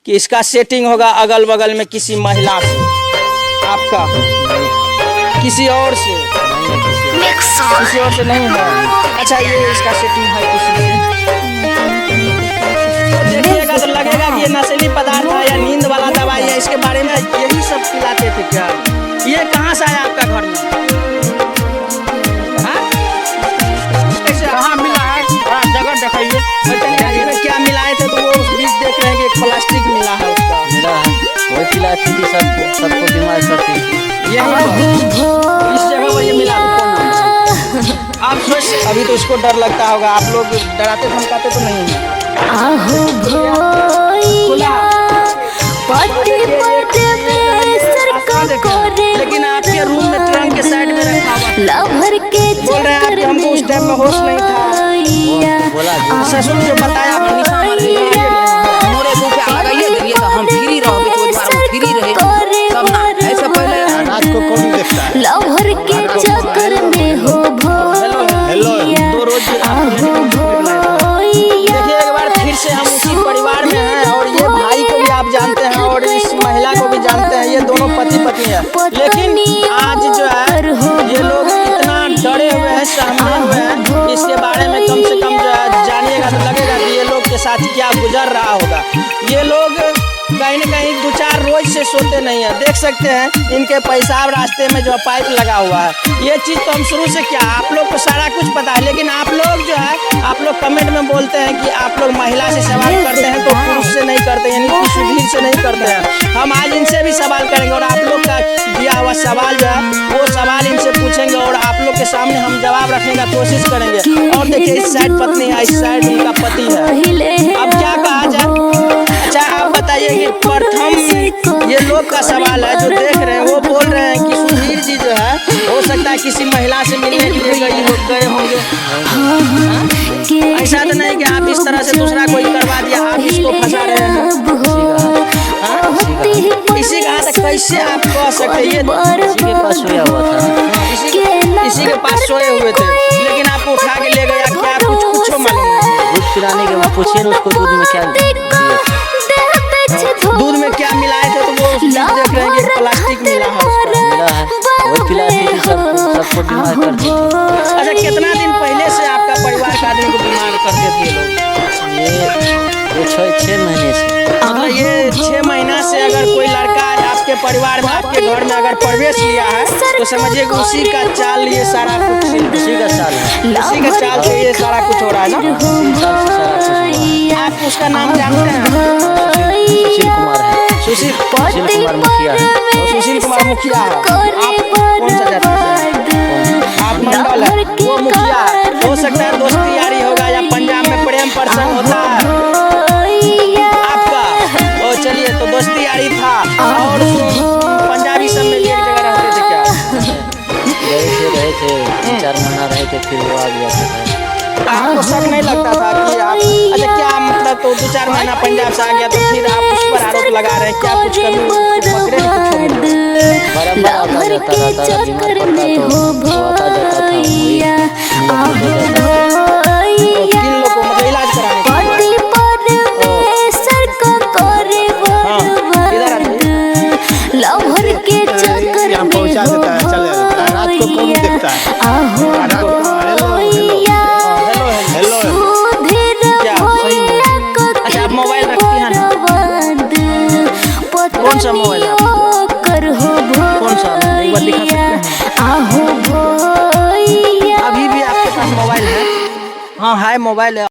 कि इसका सेटिंग होगा अगल बगल में किसी महिला से, आपका किसी और से, किसी और से नहीं है। अच्छा ये इसका सेटिंग है किसी से, तो देखिएगा तो लगेगा कि ये नशीली पदार्थ है या नींद वाला दवाई है। इसके बारे में यही सब पिलाते थे क्या? ये कहाँ से आया आपका घर में? कहाँ मिला है? जगह दिखाइए। में क्या मिलाए थे? तो वो बीच देख रहे हैं कि एक प्लास्टिक मिला है, उसका मिला है वही पिलाई थी कि सबको बीमार करती थी। इस जगह पर ये मिला। आप सोच, अभी तो इसको डर लगता होगा। आप लोग डराते धमकाते तो नहीं है? लेकिन आपके रूम में ट्रंक के साइड में रखा हुआ, बोल रहे हैं आप कि हमको उस टाइम में होश नहीं था। ससुर जो बताया हम फ्री रहोगे तो फ्री रहे सब ना ऐसा। पहले रात को कौन देखता है? लवर के चक्कर में हो भोइया, दो रोज देखिए एक बार फिर से हम उसी परिवार में हैं और ये भाई को भी आप जानते हैं और इस महिला को भी जानते हैं। ये दोनों पति पत्नी हैं, लेकिन आज जो है ये लोग इतना डरे हुए हैं, सहमे हुए हैं कि इसके बारे में कम से कम जो है जानिएगा तो लगेगा कि ये लोग के साथ क्या गुजर रहा होगा। ये लोग कहीं न कहीं 2-4 रोज से सोते नहीं है। देख सकते हैं इनके पेशाब रास्ते में जो पाइप लगा हुआ है। ये चीज़ तो हम शुरू से क्या, आप लोग को सारा कुछ पता है, लेकिन आप लोग जो है आप लोग कमेंट में बोलते हैं कि आप लोग महिला से सवाल करते हैं तो पुरुष से नहीं करते, यानी कि सुधीर से नहीं करते हैं। हम आज इनसे भी सवाल करेंगे और आप लोग का दिया हुआ सवाल जो है वो सवाल इनसे पूछेंगे और आप लोग के सामने हम जवाब रखने का कोशिश करेंगे। और देखिए इस साइड पत्नी है, इस साइड उनका पति है। अब क्या कहा जाए? अच्छा आप बताइए कि प्रथम ये लोग का सवाल है जो देख रहे हैं, वो बोल रहे हैं कि सुधीर जी जो है हो सकता है किसी महिला से मिलने के लिए गए होंगे। ऐसा तो नहीं कि आप इस तरह से दूसरा कोई करवा दिया, आप इसको फंसा रहे हैं। इसी का हाथ कैसे आप कह सकते हैं? इसी के पास सोया हुआ था, इसी के पास सोए हुए थे, लेकिन आपको उठा के ले गया क्या? कुछ मालूम नहीं। दूध पिलाने के बाद पूछिए ना उसको दूध में क्या दिए थे? दूध में क्या मिलाए थे? तो वो देख रहे हैं कि प्लास्टिक मिला है, मिला है वही पिलाई थी कि सबको बीमार करती थी। अच्छा कितना दिन पहले से आपका परिवार का आदमी को बीमार करते थे लोग? ये 6 महीने से। मतलब ये 6 महीना से अगर कोई लड़का आपके परिवार में आपके घर में अगर प्रवेश लिया है तो समझिए कि उसी का चाल ये सारा कुछ, उसी का चाल है, उसी का चाल से ये सारा कुछ हो रहा है ना। आप उसका नाम जानते हैं? सुशील कुमार है। सुशील कुमार मुखिया है। सुशील कुमार मुखिया है। आप कौन सा जाति से? आप मंडल है, वो मुखिया है। हो सकता है दोस्ती यारी होगा या पंजाब में प्रेम प्रसंग होता है आपका। ओ चलिए तो दोस्ती यारी था। और पंजाबी सब में एक जगह रहते थे क्या? रहे थे 3-4 महीना रहे थे, फिर वो आ गया था। आपको शक नहीं लगता था कि आप, अच्छा क्या मतलब तो 2-4 महीना पंजाब से आ गया तो फिर आप उस पर आरोप लगा रहे हैं? क्या कुछ कभी पकड़े नहीं? बराबर आता जाता रहता, बीमार पड़ता तो आता जाता था, किन लोग को मतलब इलाज कराने यहाँ पहुँचा देता है, चले रात को कौन देखता है? अच्छा आप मोबाइल रखती हैं ना? कौन सा मोबाइल है आपका? कौन सा एक बार दिखा सकते हैं? अभी भी आपके पास मोबाइल है? हाँ है मोबाइल है।